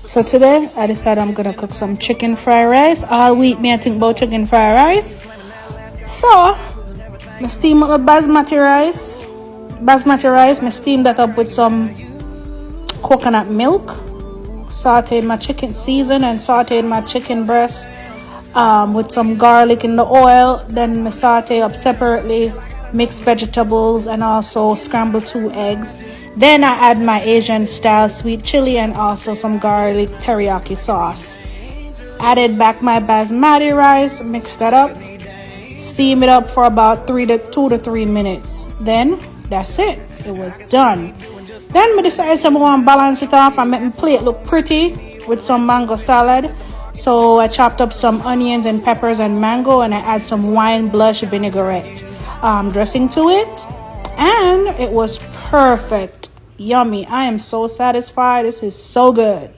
So today I decided I'm gonna cook some chicken fried rice. All week me I think about chicken fried rice. So I steam up my basmati rice. I steam that up with some coconut milk. Sauteed my chicken season and sauteed my chicken breast with some garlic in the oil. Then I saute up separately mixed vegetables and also scrambled 2 eggs. Then I add my Asian style sweet chili and also some garlic teriyaki sauce. Added back my basmati rice, mix that up, steam it up for about 2 to 3 minutes. Then that's it. It was done. Then I decided I want to balance it off and make my plate look pretty with some mango salad. So I chopped up some onions and peppers and mango, and I add some wine blush vinaigrette dressing to it, and it was perfect. Yummy. I am so satisfied. This is so good.